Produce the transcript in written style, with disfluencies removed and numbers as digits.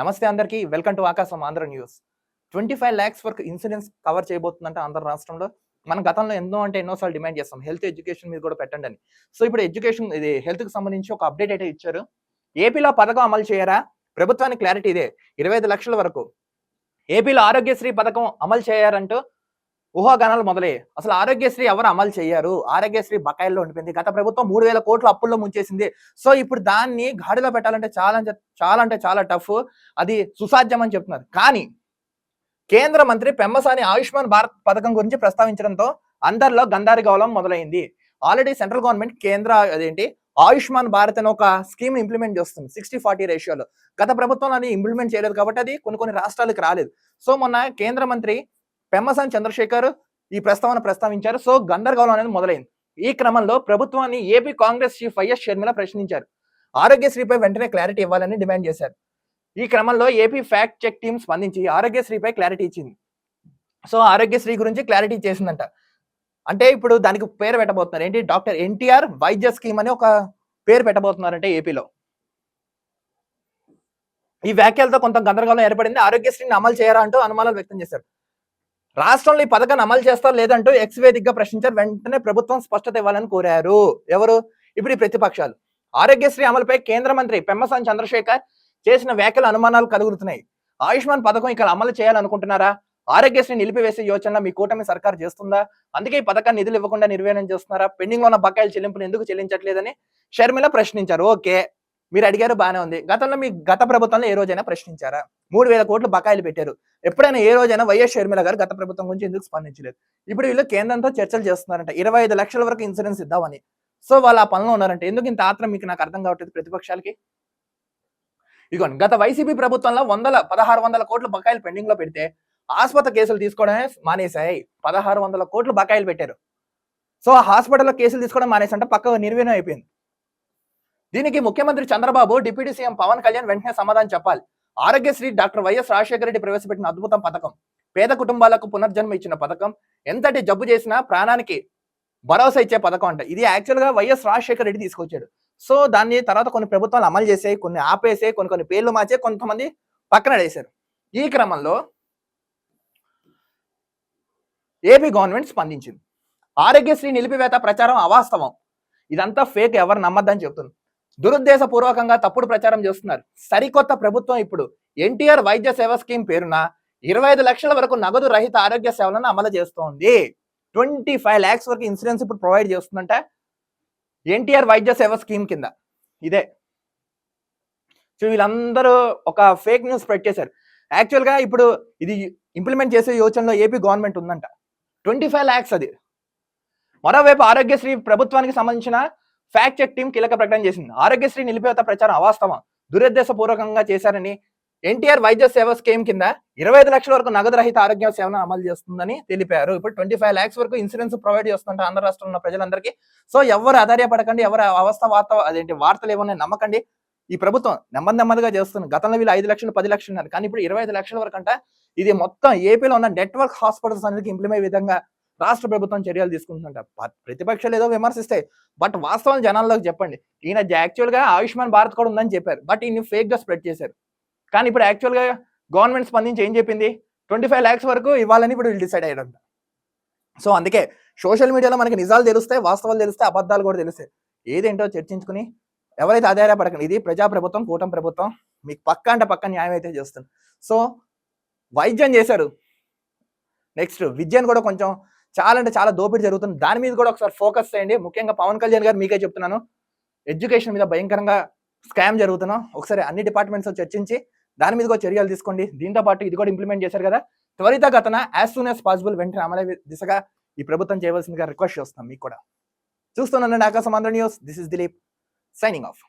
నమస్తే అందరికీ, welcome to ఆకాశం ఆంధ్ర న్యూస్. 25 lakhs వరకు ఇన్సూరెన్స్ కవర్ చేయబోతుందంటే ఆంధ్ర రాష్ట్రంలో. మన గతంలో ఎన్నోసార్లు డిమాండ్ చేస్తాం హెల్త్ ఎడ్యుకేషన్ మీద కూడా పెట్టండి అని. సో ఇప్పుడు హెల్త్ కి సంబంధించి ఒక అప్డేట్ అయితే ఇచ్చారు. ఏపీలో పథకం అమలు చేయరా? ప్రభుత్వానికి క్లారిటీ ఇదే. 25 లక్షల వరకు ఏపీలో ఆరోగ్యశ్రీ పథకం అమలు చేయారంటూ ఊహాగానాలు మొదలయ్యాయి. అసలు ఆరోగ్యశ్రీ ఎవరు అమలు చేయరు? ఆరోగ్యశ్రీ బకాయిల్లో ఉండిపోయింది. గత ప్రభుత్వం 3,000 కోట్ల అప్పుల్లో ముంచేసింది. సో ఇప్పుడు దాన్ని గాడిలో పెట్టాలంటే చాలా టఫ్. అది సుసాధ్యం అని చెప్తున్నారు. కానీ కేంద్ర మంత్రి పెమ్మసాని ఆయుష్మాన్ భారత్ పథకం గురించి ప్రస్తావించడంతో అందరిలో గందరగోళం మొదలైంది. Already central government Ayushman Bharat అని ఒక స్కీమ్ ఇంప్లిమెంట్ చేస్తుంది 60-40 రేషియోలో. గత ప్రభుత్వం అది ఇంప్లిమెంట్ చేయలేదు కాబట్టి అది కొన్ని రాష్ట్రాలకు రాలేదు. సో మొన్న కేంద్ర మంత్రి పెమ్మసాని చంద్రశేఖర్ ఈ ప్రస్తావించారు. సో గందరగోళం అనేది మొదలైంది. ఈ క్రమంలో ప్రభుత్వాన్ని AP Congress chief YS Sharmila ప్రశ్నించారు. ఆరోగ్యశ్రీపై వెంటనే క్లారిటీ ఇవ్వాలని డిమాండ్ చేశారు. ఈ క్రమంలో ఏపీ ఫ్యాక్ట్ చెక్ టీం స్పందించి ఆరోగ్యశ్రీపై క్లారిటీ ఇచ్చింది. సో ఆరోగ్యశ్రీ గురించి క్లారిటీ చేసిందంట. అంటే ఇప్పుడు దానికి పేరు పెట్టబోతున్నారు. ఏంటి? డాక్టర్ ఎన్టీఆర్ వైద్య స్కీమ్ అని ఒక పేరు పెట్టబోతున్నారంటే ఏపీలో. ఈ వ్యాఖ్యలతో కొంత గందరగోళం ఏర్పడింది. ఆరోగ్యశ్రీని అమలు చేయరా అంటూ అనుమానాలు వ్యక్తం చేశారు. రాష్ట్రంలో ఈ పథకాన్ని అమలు చేస్తారు లేదంటూ ఎక్స్ వేదికగా ప్రశ్నించారు. వెంటనే ప్రభుత్వం స్పష్టత ఇవ్వాలని కోరారు. ఎవరు? ఇప్పుడు ఈ ప్రతిపక్షాలు. ఆరోగ్యశ్రీ అమలుపై కేంద్ర మంత్రి పెమ్మసాని చంద్రశేఖర్ చేసిన వ్యాఖ్యలు అనుమానాలు కలుగుతున్నాయి. ఆయుష్మాన్ పథకం ఇక్కడ అమలు చేయాలనుకుంటున్నారా? ఆరోగ్యశ్రీ నిలిపివేసే యోచన మీ కూటమి సర్కార్ చేస్తుందా? అందుకే ఈ పథకాన్ని నిధులు ఇవ్వకుండా నిర్వహణ చేస్తున్నారా? పెండింగ్ లో ఉన్న బకాయిల చెల్లింపులు ఎందుకు చెల్లించట్లేదని షర్మిల ప్రశ్నించారు. ఓకే, మీరు అడిగారు, బాగానే ఉంది. గతంలో మీ గత ప్రభుత్వంలో ఏ రోజైనా ప్రశ్నించారా? 3,000 కోట్లు బకాయిలు పెట్టారు. ఎప్పుడైనా ఏ రోజైనా వైఎస్ షర్మిల గారు గత ప్రభుత్వం గురించి ఎందుకు స్పందించలేదు? ఇప్పుడు వీళ్ళు కేంద్రంతో చర్చలు చేస్తున్నారంట 25 లక్షల వరకు ఇన్సూరెన్స్ ఇద్దామని. సో వాళ్ళు ఆ పనిలో ఉన్నారంట. ఎందుకు ఇంత ఆత్రం మీకు నాకు అర్థం కావట్లేదు ప్రతిపక్షాలకి. ఇదిగోండి, గత వైసీపీ ప్రభుత్వంలో 1,600 కోట్ల బకాయిలు పెండింగ్ లో పెడితే ఆసుపత్రి కేసులు తీసుకోవడమే మానేశాయి. 1,600 కోట్లు బకాయిలు పెట్టారు. సో హాస్పిటల్లో కేసులు తీసుకోవడం మానేసంటే పక్క నిర్వీణం అయిపోయింది. దీనికి ముఖ్యమంత్రి చంద్రబాబు, డిప్యూటీ సీఎం పవన్ కళ్యాణ్ వెంటనే సమాధానం చెప్పాలి. ఆరోగ్యశ్రీ డాక్టర్ వైఎస్ రాజశేఖర రెడ్డి ప్రవేశపెట్టిన అద్భుతం పథకం. పేద కుటుంబాలకు పునర్జన్మ ఇచ్చిన పథకం. ఎంతటి జబ్బు చేసినా ప్రాణానికి భరోసా ఇచ్చే పథకం అంట. ఇది యాక్చువల్ గా వైఎస్ రాజశేఖర రెడ్డి తీసుకొచ్చాడు. సో దాన్ని తర్వాత కొన్ని ప్రభుత్వాలు అమలు చేసాయి, కొన్ని ఆపేసాయి, కొన్ని పేర్లు మార్చే, కొంతమంది పక్కన వేశారు. ఈ క్రమంలో ఏపీ గవర్నమెంట్ స్పందించింది. ఆరోగ్యశ్రీ నిలిపివేత ప్రచారం అవాస్తవం, ఇదంతా ఫేక్, ఎవరు నమ్మద్దని చెప్తుంది. దురుద్దేశపూర్వకంగా తప్పుడు ప్రచారం చేస్తున్నారు. సరికొత్త ప్రభుత్వం ఇప్పుడు ఎన్టీఆర్ వైద్య సేవ స్కీమ్ పేరున 25 లక్షల వరకు నగదు రహిత ఆరోగ్య సేవలను అమలు చేస్తోంది. 25 lakhs వరకు ఇన్సూరెన్స్ ఇప్పుడు ప్రొవైడ్ చేస్తుందంట ఎన్టీఆర్ వైద్య సేవ స్కీమ్ కింద. ఇదే వీళ్ళందరూ ఒక ఫేక్ న్యూస్ స్ప్రెడ్ చేశారు. యాక్చువల్ గా ఇప్పుడు ఇది ఇంప్లిమెంట్ చేసే యోచనలో ఏపీ గవర్నమెంట్ ఉందంట. 25 lakhs అది. మరోవైపు ఆరోగ్యశ్రీ ప్రభుత్వానికి సంబంధించిన ఫ్యాక్ట్ చెక్ టీం కీలక ప్రకటన చేసింది. ఆరోగ్యశ్రీ నిలిపివేత ప్రచారం అవాస్తవం, దురుద్దేశపూర్వకంగా చేశారని ఎన్టీఆర్ వైద్య సేవ స్కీమ్ కింద 25 లక్షల వరకు నగదు రహిత ఆరోగ్య సేవను అమలు చేస్తుందని తెలిపారు. ఇప్పుడు 25 lakhs వరకు ఇన్సూరెన్స్ ప్రొవైడ్ చేస్తుంటే ఆంధ్ర రాష్ట్రంలో ఉన్న ప్రజలందరికీ. సో ఎవరు ఆధారపడకండి, ఎవరు వార్తలు ఏమన్నా నమ్మకండి. ఈ ప్రభుత్వం నెమ్మదిగా చేస్తుంది. గతంలో వీళ్ళు 5 లక్షలు 10 లక్షలు ఉన్నారు, కానీ ఇప్పుడు 25 లక్షల వరకు అంట. ఇది మొత్తం ఏపీలో ఉన్న నెట్వర్క్ హాస్పిటల్స్ అనేది ఇంప్లిమెంట్ విధంగా రాష్ట్ర ప్రభుత్వం చర్యలు తీసుకుంటుందంట. ప్రతిపక్షాలు ఏదో విమర్శిస్తాయి, బట్ వాస్తవం జనాల్లోకి చెప్పండి. ఈయన యాక్చువల్ గా ఆయుష్మాన్ భారత్ కూడా ఉందని చెప్పారు, బట్ ఈయన ఫేక్ గా స్ప్రెడ్ చేశారు. కానీ ఇప్పుడు యాక్చువల్ గా గవర్నమెంట్ స్పందించి ఏం చెప్పింది? 25 lakhs వరకు ఇవ్వాలని ఇప్పుడు వీళ్ళు డిసైడ్ అయ్యారంట. సో అందుకే సోషల్ మీడియాలో మనకి నిజాలు తెలుస్తాయి, వాస్తవాలు తెలుస్తాయి, అబద్ధాలు కూడా తెలుస్తాయి. ఏదేంటో చర్చించుకుని ఎవరైతే ఆధారపడకండి. ఇది ప్రజాప్రభుత్వం, కూటమి ప్రభుత్వం. మీకు పక్క న్యాయం అయితే చేస్తుంది. సో వైద్యం చేశారు, నెక్స్ట్ విద్యను కూడా కొంచెం చాలా దోపిడీ జరుగుతుంది. దాని మీద కూడా ఒకసారి ఫోకస్ చేయండి. ముఖ్యంగా పవన్ కళ్యాణ్ గారు మీకే చెప్తున్నాను, ఎడ్యుకేషన్ మీద భయంకరంగా స్కామ్ జరుగుతున్నాం. ఒకసారి అన్ని డిపార్ట్మెంట్స్ చర్చించి దాని మీద కూడా చర్యలు తీసుకోండి. దీంతో పాటు ఇది కూడా ఇంప్లిమెంట్ చేశారు కదా, త్వరితగతిన యాజ్ సూన్ యాజ్ పాసిబుల్ వెంటనే అమలు దిశగా ఈ ప్రభుత్వం చేయవలసిందిగా రిక్వెస్ట్ చేస్తాం. మీకు కూడా చూస్తున్నానండి ఆకాశం Andhra news. This is Dilip signing off.